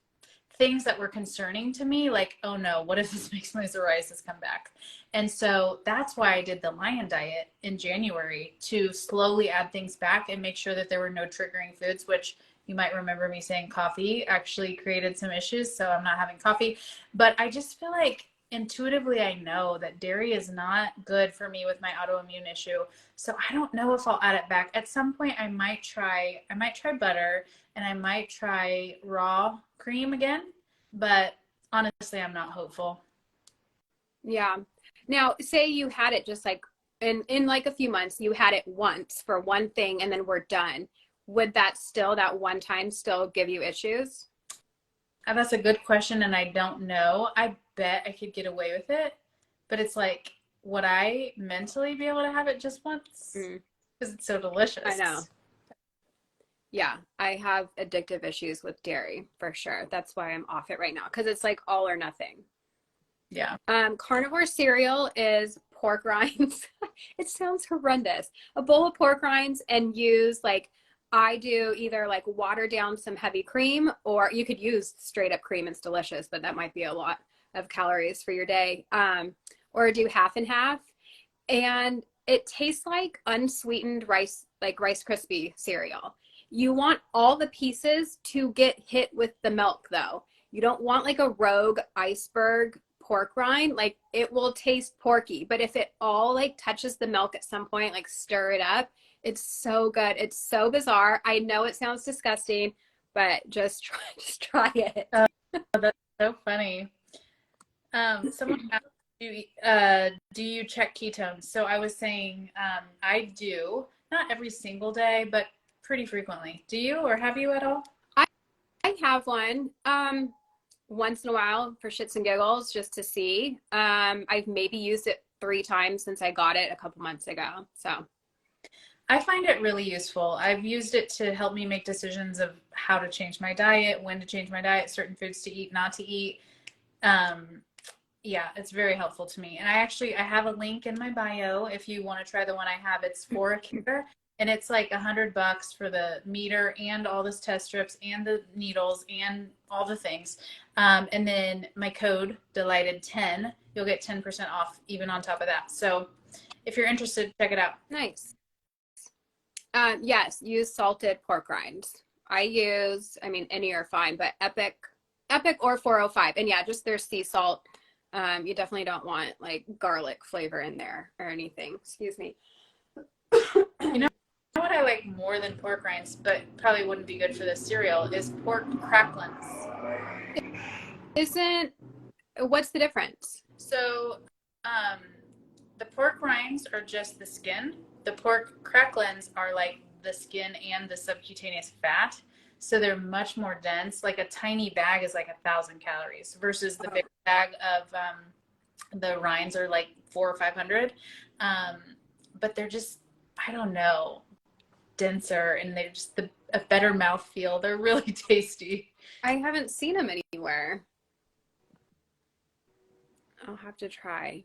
things that were concerning to me, like, oh no, what if this makes my psoriasis come back? And so that's why I did the Lion diet in January, to slowly add things back and make sure that there were no triggering foods, which you might remember me saying coffee actually created some issues. So I'm not having coffee, but I just feel like intuitively I know that dairy is not good for me with my autoimmune issue. So I don't know if I'll add it back. At some point I might try butter, and I might try raw cream again, but honestly I'm not hopeful. Yeah. Now, say you had it just like in like a few months, you had it once for one thing and then we're done. would that one time still give you issues? That's a good question, and I don't know. I bet I could get away with it, but it's like, would I mentally be able to have it just once? Mm, Because it's so I know. delicious. Yeah, I have addictive issues with dairy for sure. That's why I'm off it right now because it's like all or nothing. Yeah. Carnivore cereal is pork rinds. It sounds horrendous. A bowl of pork rinds and use like I do either like water down some heavy cream or you could use straight up cream. It's delicious, but that might be a lot of calories for your day. Or do half and half. And it tastes like unsweetened rice, like Rice Krispie cereal. You want all the pieces to get hit with the milk though. You don't want like a rogue iceberg pork rind. Like it will taste porky, but if it all like touches the milk at some point, like stir it up, it's so good. It's so bizarre. I know it sounds disgusting, but just try it. That's so funny. Someone asked, do you check ketones? So I was saying, I do, not every single day, but pretty frequently. Do you, or have you at all? I, I have one once in a while for shits and giggles just to see. I've maybe used it 3 times since I got it a couple months ago. So I find it really useful. I've used it to help me make decisions of how to change my diet, when to change my diet, certain foods to eat, not to eat. Um, yeah, it's very helpful to me. And I have a link in my bio if you want to try the one I have. It's for a care, and it's like $100 for the meter and all those test strips and the needles and all the things. And then my code Delighted10, you'll get 10% off even on top of that. So if you're interested, check it out. nice. Yes, use salted pork rinds. I mean, any are fine, but Epic or 405. And yeah, just their sea salt. You definitely don't want like garlic flavor in there or anything. Excuse me. You know what I like more than pork rinds, but probably wouldn't be good for this cereal, is pork cracklings. Isn't, what's the difference? So, um, the pork rinds are just the skin. The pork cracklings are like the skin and the subcutaneous fat. So they're much more dense. Like a tiny bag is like 1,000 calories versus the big bag of the rinds are like 400 or 500. But they're just, I don't know, denser, and they're just a better mouth feel. They're really tasty. I haven't seen them anywhere. I'll have to try.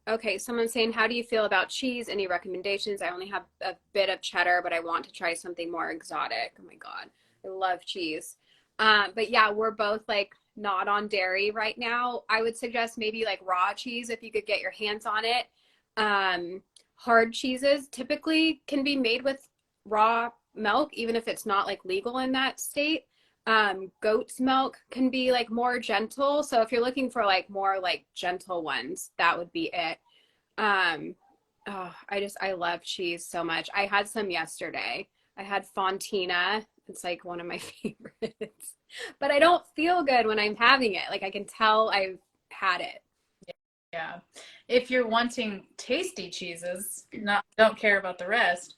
Okay, someone's saying, how do you feel about cheese? Any recommendations? I only have a bit of cheddar, but I want to try something more exotic. Oh my God, I love cheese. But yeah, we're both like not on dairy right now. I would suggest maybe like raw cheese if you could get your hands on it. Hard cheeses typically can be made with raw milk, even if it's not like legal in that state. Goat's milk can be like more gentle. So if you're looking for like more like gentle ones, that would be it. Oh, I love cheese so much. I had some yesterday. I had Fontina. It's like one of my favorites. But I don't feel good when I'm having it. Like I can tell I've had it. Yeah. If you're wanting tasty cheeses, don't care about the rest,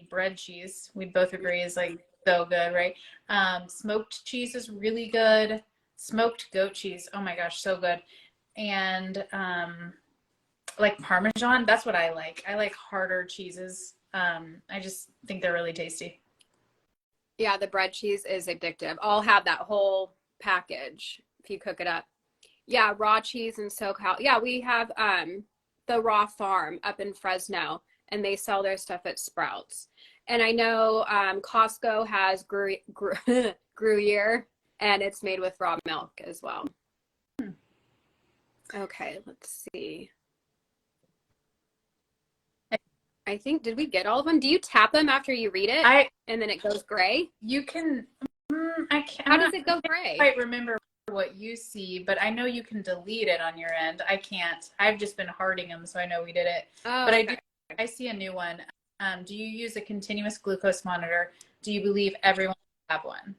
bread cheese, we both agree is like so good, right? Smoked cheese is really good. Smoked goat cheese, oh my gosh, so good. And like Parmesan, that's what I like. I like harder cheeses. I just think they're really tasty. Yeah, the bread cheese is addictive. I'll have that whole package if you cook it up. Yeah, raw cheese and SoCal. Yeah, we have the Raw Farm up in Fresno, and they sell their stuff at Sprouts. And I know Costco has Gruyere, and it's made with raw milk as well. Okay, let's see. I think, did we get all of them? Do you tap them after you read it and then it goes gray? You can, I can't. How does it go gray? I remember what you see, but I know you can delete it on your end. I can't. I've just been hearting them, so I know we did it. Oh, but okay. I see a new one. Do you use a continuous glucose monitor? Do you believe everyone should have one?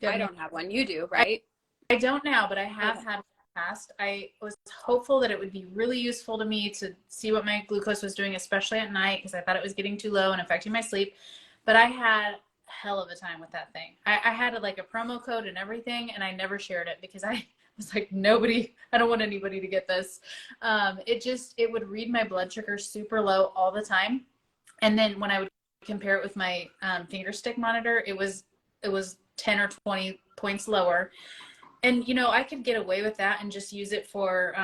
I don't have one. You do, right? I don't now, but I have had in the past. I was hopeful that it would be really useful to me to see what my glucose was doing, especially at night, because I thought it was getting too low and affecting my sleep. But I had hell of a time with that thing. I had like a promo code and everything, and I never shared it because I was like, I don't want anybody to get this. It would read my blood sugar super low all the time. And then when I would compare it with my finger stick monitor, it was 10 or 20 points lower. And, I could get away with that and just use it for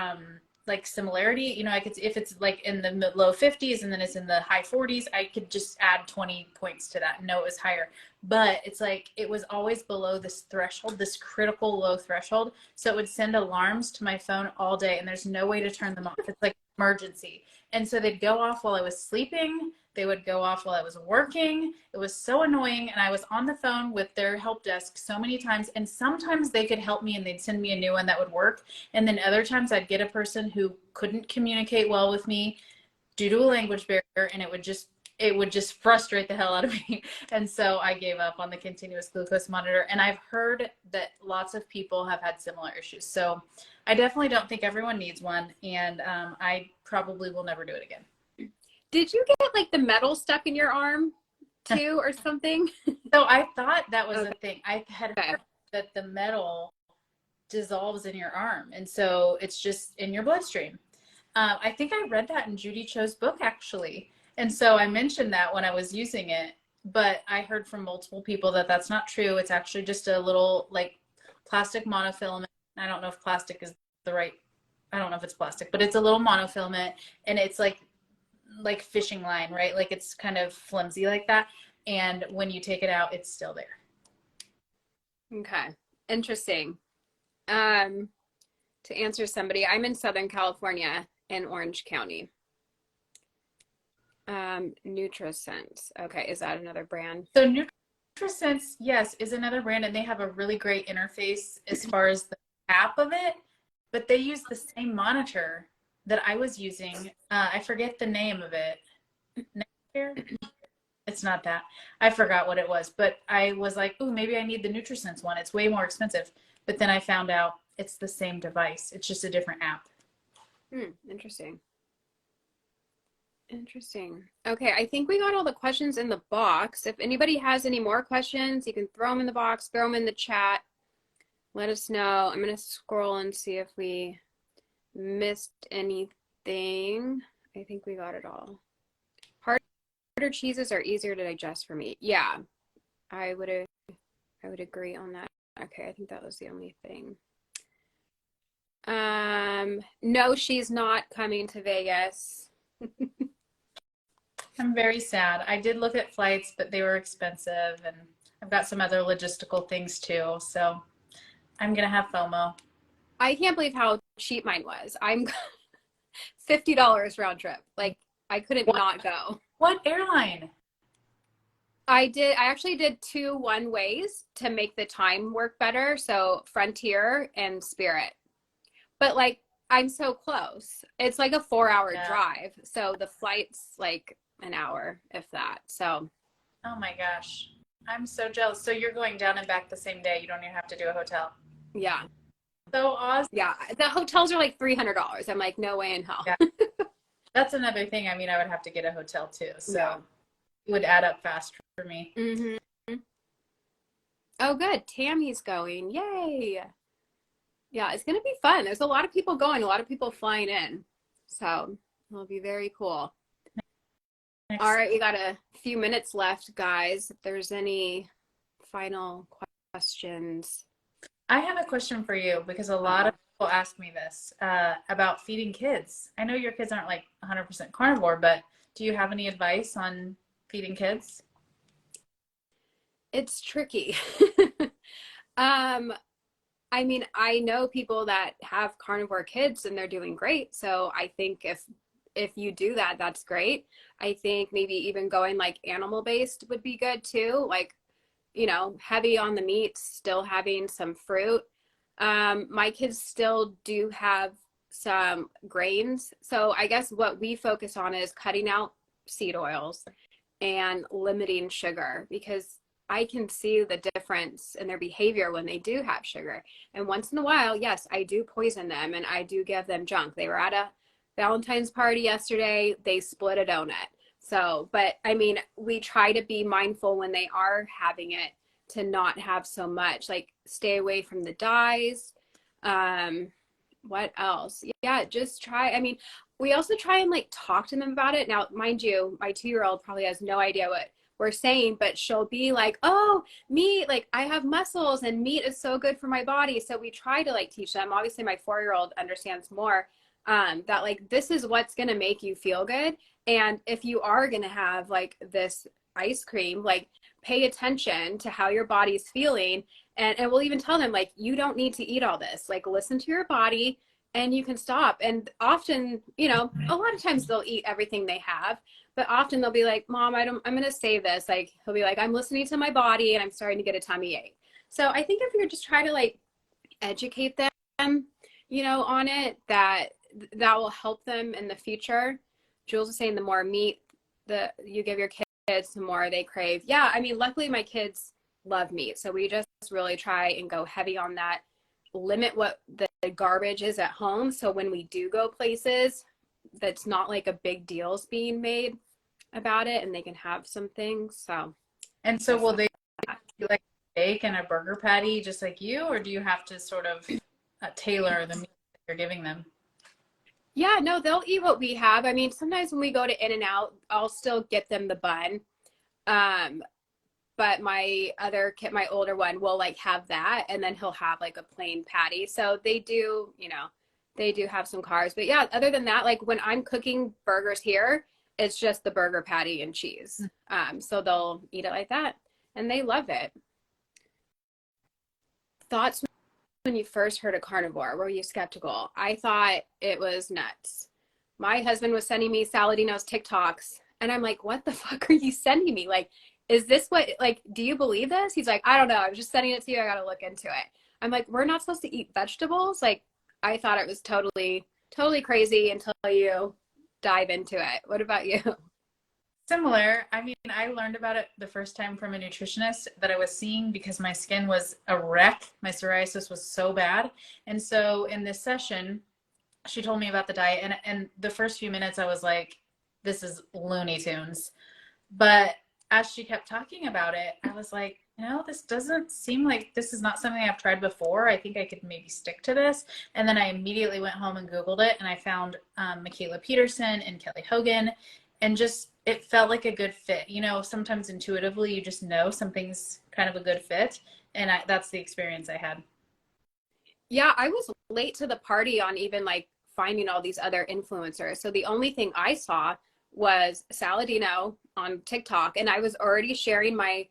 like similarity. I could, if it's like in the low 50s and then it's in the high 40s, I could just add 20 points to that and know it was higher. But it's like, it was always below this threshold, this critical low threshold. So it would send alarms to my phone all day and there's no way to turn them off. It's like emergency. And so they'd go off while I was sleeping. They would go off while I was working. It was so annoying. And I was on the phone with their help desk so many times. And sometimes they could help me and they'd send me a new one that would work. And then other times I'd get a person who couldn't communicate well with me due to a language barrier. And it would just frustrate the hell out of me. And so I gave up on the continuous glucose monitor. And I've heard that lots of people have had similar issues. So I definitely don't think everyone needs one. And I probably will never do it again. Did you get like the metal stuck in your arm too or something? So I thought that was a thing. I had heard that the metal dissolves in your arm. And so it's just in your bloodstream. I think I read that in Judy Cho's book, actually. And so I mentioned that when I was using it. But I heard from multiple people that that's not true. It's actually just a little like plastic monofilament. I don't know if plastic is I don't know if it's plastic, but it's a little monofilament. And it's like fishing line, right? Like it's kind of flimsy like that. And when you take it out, it's still there. Okay. Interesting. To answer somebody, I'm in Southern California in Orange County. NutriSense. Okay. Is that another brand? So NutriSense, yes, is another brand, and they have a really great interface as far as the app of it, but they use the same monitor that I was using. I forget the name of it. It's not that. I forgot what it was, but I was like, oh, maybe I need the NutriSense one. It's way more expensive. But then I found out it's the same device. It's just a different app. Interesting. Interesting. Okay, I think we got all the questions in the box. If anybody has any more questions, you can throw them in the box, throw them in the chat. Let us know. I'm going to scroll and see if we missed anything. I think we got it all. Harder cheeses are easier to digest for me. Yeah, I would agree on that. Okay, I think that was the only thing. No, she's not coming to Vegas. I'm very sad. I did look at flights, but they were expensive, and I've got some other logistical things too. So I'm going to have FOMO. I can't believe how cheap mine was. I'm $50 round trip. Like I couldn't not go. What airline? I actually did 2 one-ways to make the time work better. So Frontier and Spirit. But like I'm so close. It's like a 4-hour drive. So the flight's like an hour, if that. So. Oh my gosh. I'm so jealous. So you're going down and back the same day. You don't even have to do a hotel. Yeah. So awesome. Yeah. The hotels are like $300. I'm like, no way in hell. Yeah. That's another thing. I mean, I would have to get a hotel too. So it would add up fast for me. Mm-hmm. Oh, good. Tammy's going. Yay. Yeah, it's going to be fun. There's a lot of people going, a lot of people flying in. So it'll be very cool. All right, we got a few minutes left, guys. If there's any final questions. I have a question for you because a lot of people ask me this about feeding kids. I know your kids aren't like 100% carnivore, but do you have any advice on feeding kids? It's tricky. I mean, I know people that have carnivore kids and they're doing great. So I think if you do that, that's great. I think maybe even going like animal based would be good too. Like, heavy on the meat, still having some fruit. My kids still do have some grains. So I guess what we focus on is cutting out seed oils and limiting sugar because I can see the difference in their behavior when they do have sugar. And once in a while, yes, I do poison them and I do give them junk. They were at a Valentine's party yesterday. They split a donut. So, but I mean, we try to be mindful when they are having it to not have so much, like stay away from the dyes. What else? Yeah, just try. I mean, we also try and like talk to them about it. Now, mind you, my 2-year-old probably has no idea what we're saying, but she'll be like, oh, meat, like I have muscles and meat is so good for my body. So we try to like teach them. Obviously, my 4-year-old understands more, that like this is what's going to make you feel good. And if you are going to have like this ice cream, like pay attention to how your body's feeling. And we'll even tell them like, you don't need to eat all this, like listen to your body and you can stop. And often, you know, a lot of times they'll eat everything they have, but often they'll be like, Mom, I'm going to save this. Like he'll be like, I'm listening to my body and I'm starting to get a tummy ache. So I think if you're just trying to like educate them, you know, on it, that will help them in the future. Jules was saying the more meat that you give your kids, the more they crave. Yeah, I mean, luckily my kids love meat. So we just really try and go heavy on that, limit what the garbage is at home. So when we do go places, that's not like a big deal's being made about it and they can have some things. So, And so will they do like a steak and a burger patty just like you, or do you have to sort of tailor the meat that you're giving them? yeah, no, they'll eat what we have. I mean, sometimes when we go to In-N-Out, I'll still get them the bun. Um, but my other kid, my older one, will like have that and then he'll have like a plain patty. So they do, you know, they do have some carbs. But yeah, other than that, like when I'm cooking burgers here, it's just the burger patty and cheese. So they'll eat it like that and they love it. Thoughts when you first heard of carnivore? Were you skeptical? I thought it was nuts. My husband was sending me Saladino's TikToks and I'm like, what the fuck are you sending me? Like, is this what, like, do you believe this? He's like, I don't know. I was just sending it to you. I got to look into it. I'm like, we're not supposed to eat vegetables. Like, I thought it was totally, totally crazy until you dive into it. What about you? Similar. I mean, I learned about it the first time from a nutritionist that I was seeing because my skin was a wreck. My psoriasis was so bad. And so in this session, she told me about the diet. And the first few minutes, I was like, this is Looney Tunes. But as she kept talking about it, I was like, no, this doesn't seem like this is not something I've tried before. I think I could maybe stick to this. And then I immediately went home and Googled it and I found Michaela Peterson and Kelly Hogan and just it felt like a good fit. You know, sometimes intuitively you just know something's kind of a good fit. And that's the experience I had. Yeah, I was late to the party on even like finding all these other influencers. So the only thing I saw was Saladino on TikTok and I was already sharing my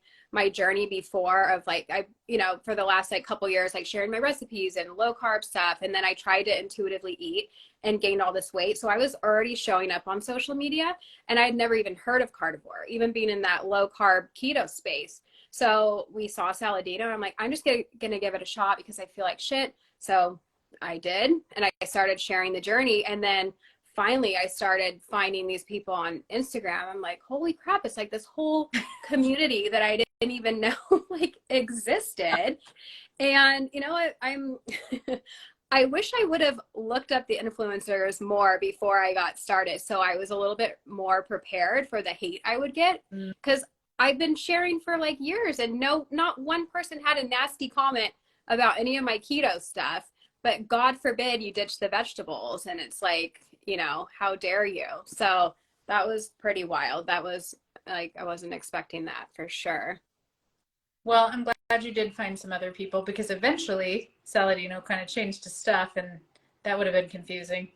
journey before of like I you know for the last like couple years like sharing my recipes and low carb stuff and then I tried to intuitively eat and gained all this weight. So I was already showing up on social media and I'd never even heard of carnivore, even being in that low carb keto space. So we saw Saladino and I'm like, I'm just gonna give it a shot because I feel like shit. So I did and I started sharing the journey and then finally I started finding these people on Instagram. I'm like, holy crap, it's like this whole community that I didn't even know like existed. And you know what? I wish I would have looked up the influencers more before I got started. So I was a little bit more prepared for the hate I would get because I've been sharing for like years and not one person had a nasty comment about any of my keto stuff. But God forbid you ditch the vegetables. And it's like, you know, how dare you? So that was pretty wild. That was like, I wasn't expecting that for sure. Well, I'm glad you did find some other people because eventually Saladino kind of changed his stuff and that would have been confusing.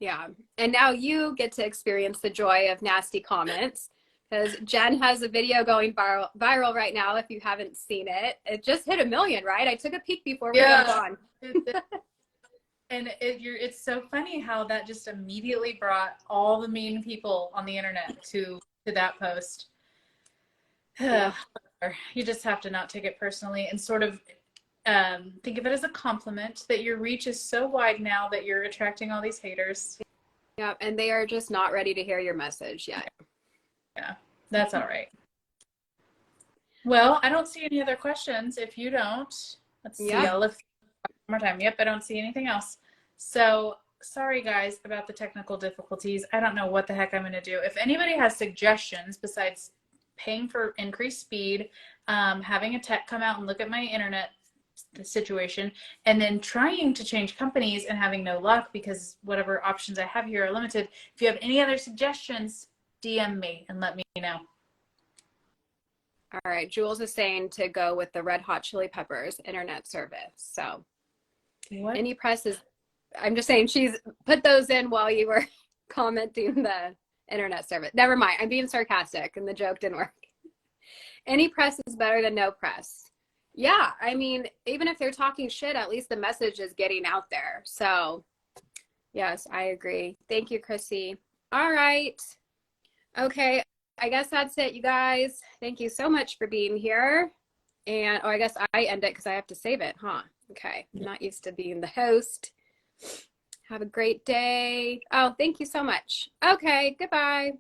Yeah. And now you get to experience the joy of nasty comments because Jen has a video going viral right now. If you haven't seen it, it just hit 1 million, right? I took a peek before we went on. And it's so funny how that just immediately brought all the mean people on the internet to that post. Yeah. You just have to not take it personally and sort of think of it as a compliment that your reach is so wide now that you're attracting all these haters. Yeah. And they are just not ready to hear your message yet. Yeah, that's all right. Well, I don't see any other questions. If you don't, let's see. Yep. I'll lift one more time. Yep, I don't see anything else. So sorry, guys, about the technical difficulties. I don't know what the heck I'm going to do. If anybody has suggestions besides paying for increased speed, having a tech come out and look at my internet situation, and then trying to change companies and having no luck because whatever options I have here are limited. If you have any other suggestions, DM me and let me know. All right. Jules is saying to go with the Red Hot Chili Peppers internet service. So What? any press is, I'm just saying she's put those in while you were commenting the internet service. Never mind. I'm being sarcastic and the joke didn't work. Any press is better than no press. Yeah. I mean, even if they're talking shit, at least the message is getting out there. So yes, I agree. Thank you, Chrissy. All right. Okay. I guess that's it, you guys. Thank you so much for being here. And I guess I end it because I have to save it, huh? Okay. I'm not used to being the host. Have a great day. Oh, thank you so much. Okay. Goodbye.